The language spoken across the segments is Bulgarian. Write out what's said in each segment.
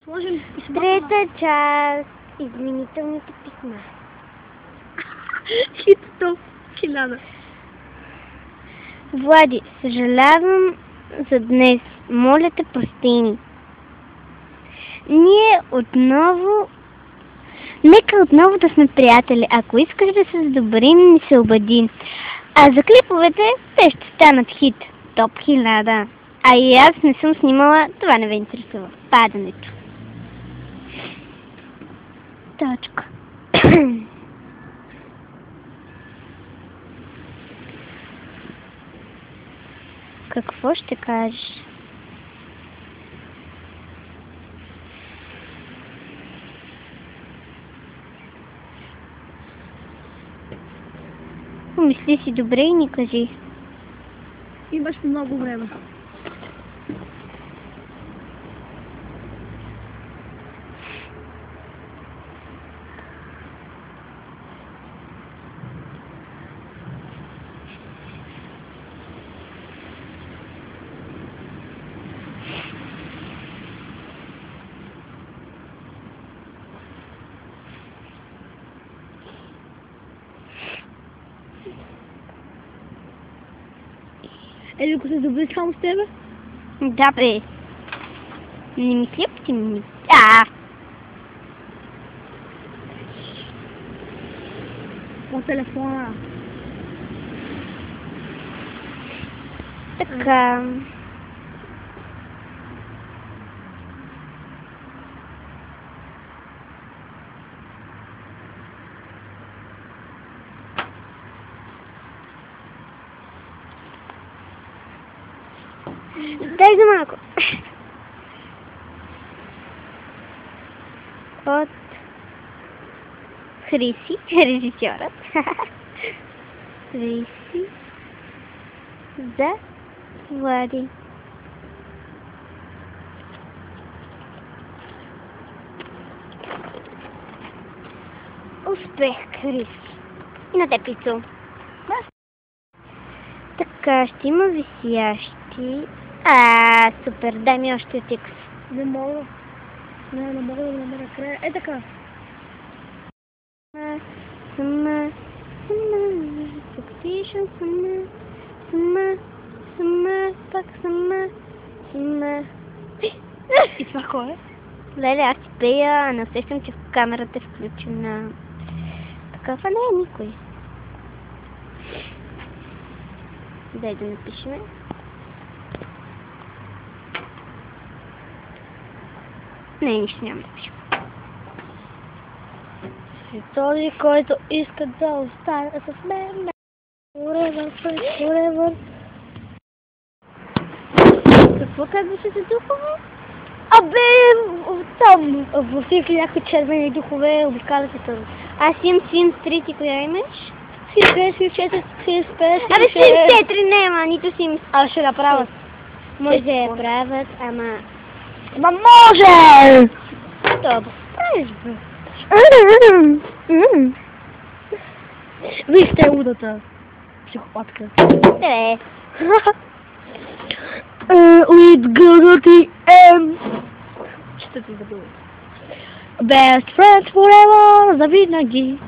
Сложим писма. Трета част. Изменителните писма. Хит 100 000. Влади, съжалявам за днес. Моля те, прости ни. Ние отново... Нека отново да сме приятели. Ако искаш да се задобрим, ни се обади. А за клиповете, те ще станат хит. Топ 1000. А и аз не съм снимала, това не ме интересува. Падането. Точка. Какво ще кажеш? Помисли си добре и ни кажи. Имаш много време. Елико се добри само с тебе? Да, бе. Не мисля ти ми. По телефона. Така. Дай за малко. От Хриси, режисьорът. Хриси за Влади. Успех, Хриси. И на теб, Ицо. Така, ще има висящи. Супер, дай ми още текст. Не мога. Не мога да намеря края. Е така. Сама, пак сама. И това кой е? Леле, аз ти пея, не усещам, че камерата е включена. Такъв, не е никой. Дай да напишем. Не, нищо няма да пишем. И този, който иска да остане с мен. Forever. Какво казваше за духове? Там, във всички някакви червени духове, обикалят се там. Аз имам Sims 3, ти коя имаш? Sims 4, Sims 5, Sims 4 няма, нито Sims. Аз ще направят. Може да я правят, ама... Ма може! Добре, правиш бе. Вижте удата. Психопатка. Не. With good Ще ти забива. Best friends forever, завинаги.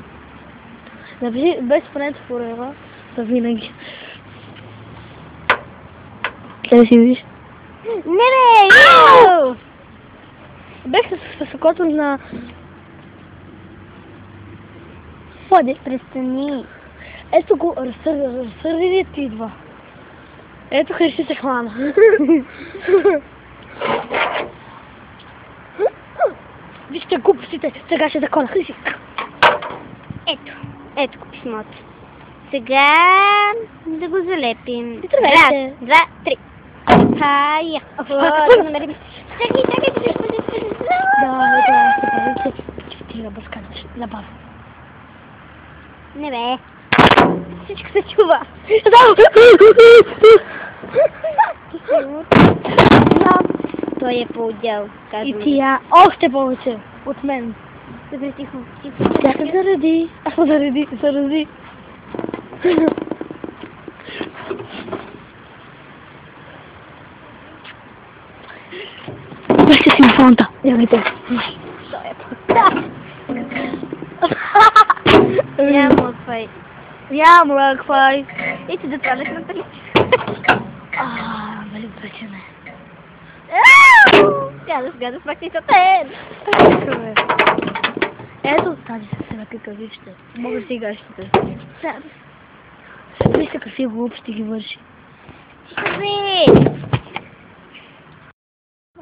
Best friends forever, завинаги. Къде си виж? Не, Бех с окото на... Ходи. Престани. Ето го, разсърдите ти идва. Ето Христи се хвана. Вижте глупостите, сега ще закона Христи. Ето го писмото. Сега да го залепим. Здравейте. Раз, два, три. Хая. Да намерим. Чакай. Да. Ти набърскана, набавя. Не бе. Всичко се чува. Той е по-отдел, казвам. И тия още повече от мен. Добре, тихо. Тя се заради. Заради. Беше си телефонта. Гледайте. Нямам Wi-Fi. Нямам Wi-Fi. И ти да твалиш на тали. Вали причина. Гадас, пак ти са тен. Ето тази сега какъв вижте. Мога да си гащите. Вижте какви глупости ги върши.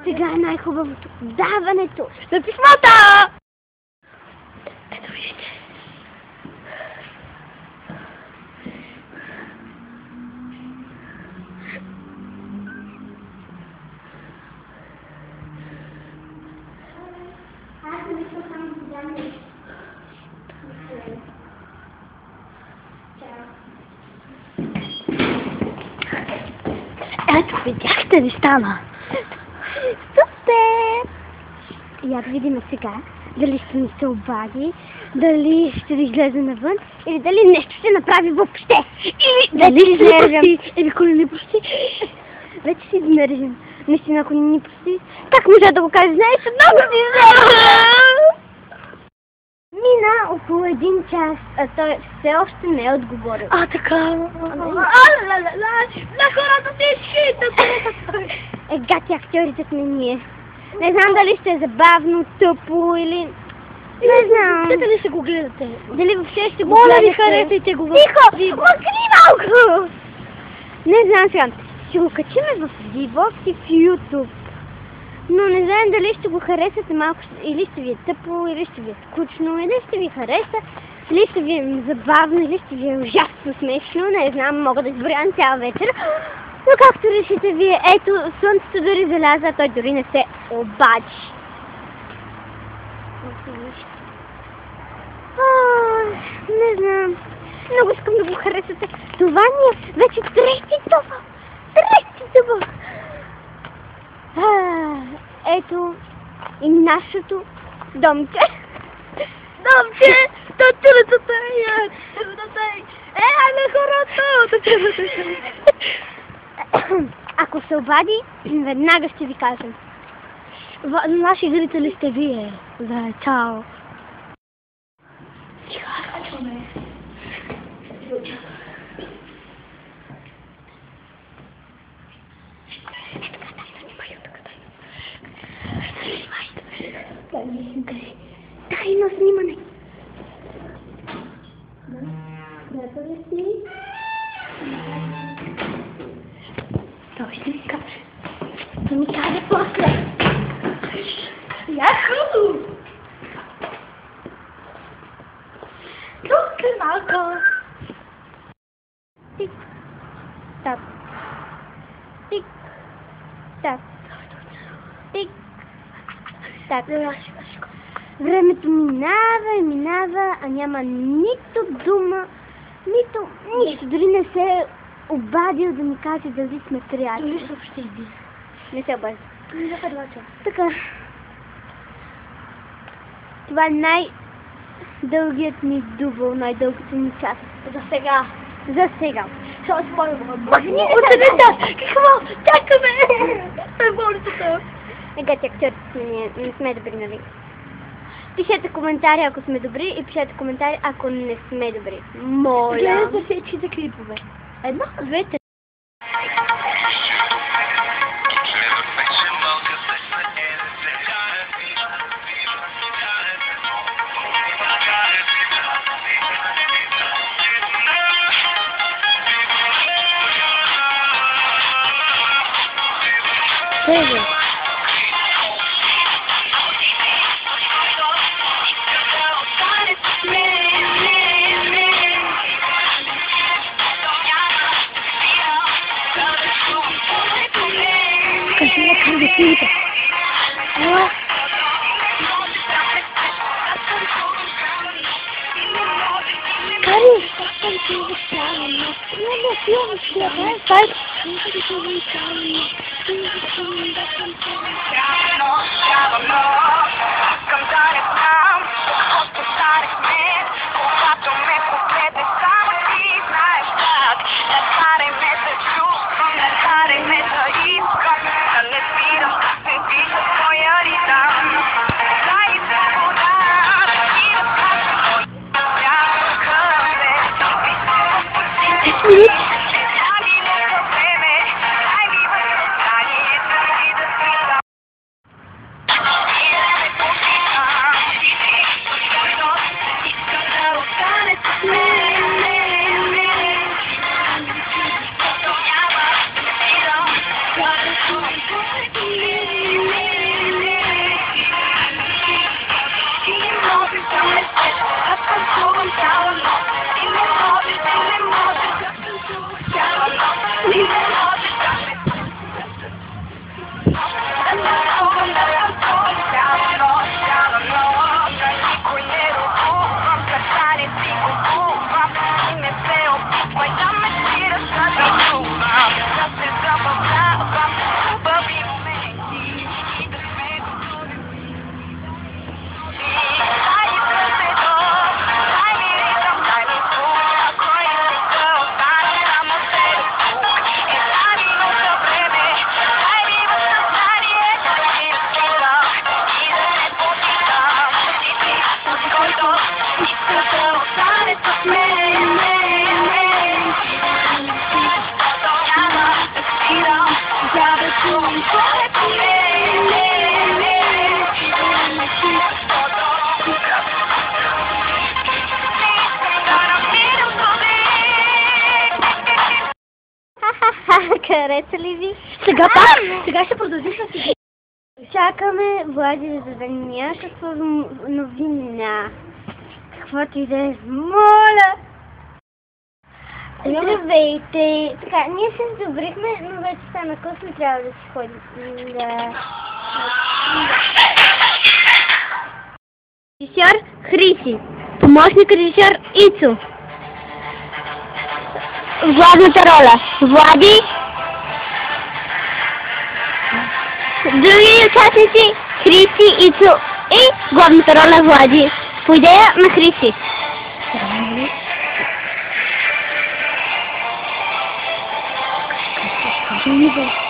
Сега е най-хубавото. Даването. На писмата! Ето вижте. Ето, видяхте ли стана? Супер! Я да видим сега дали ще ми се обади, дали ще ви излезе навън или дали нещо ще направи въобще. Или Дали вече ще си ни прости? Или ако не ни прости? Вече си изнервен. Наистина, ако не ни прости, как може да го каже? Знаеш, много си изнервен! Мина около 1 час, а той все още не е отговорил. Така. На хората ти шита! Гати актьорите сме ние. Не знам дали ще е забавно, тъпо или... Не знам. Дали ще го гледате? Дали въобще ще го Моля гледате? ви, харесайте го. Тихо! Мъкни малко! Не знам сега. Ще го качиме в животи в YouTube. Но не знам дали ще го харесате малко, или ще ви е тъпо, или ще ви е скучно, или ще ви хареса, или ще ви е забавно, или ще ви е ужасно смешно. Не знам, мога да изборявам цяла вечер. Но както решите вие, ето, слънцето дори заляза, а той дори не се обади. Не знам. Много искам да го харесате. Това ни е вече трети дубък. Ето и нашето домче. Домче! На хората! Ако се обади, веднага ще ви кажем. Наши зрители сте вие. Да, чао. Тайно снимане. Готови си? Той ще ми каже. Ще ми каже после. Яху! Тук е малко. Тик, так. Тик, так. Тик, так. Времето минава, а няма нито дума, нито нищо. Дори не се е обадил да ми каже дали сме приятели. Дали съобщи един. Не се обади. Западлача. Така. Това е най-дългият ни дубъл, най-дългата ни част. За сега. За сега. Ще спорим. Оцелете! Какво? Чакаме! Е болицата. Гати актьорите сме ние, не сме добри, нали? Пишете коментари, ако сме добри, и пишете коментари, ако не сме добри. Моля. Гледайте всичките клипове. Едно, две, три. Seven. Kasi mo kang dito. Kari, Necesito, voy a gritar. Хареса ли ви? Сега пак, сега ще продължим с си. Чакаме Влади да зададе някаква новина. Каквото и да е. Моля! Здравейте! Така, ние се сдобрихме, но вече стана късно, трябва да си ходим. Да. Режисьор Хриси. Помощник режисьор Ицо. Главната роля Влади. Други участници Хриси, Ицо и главната роля Влади. По идея на Хриси. Живо!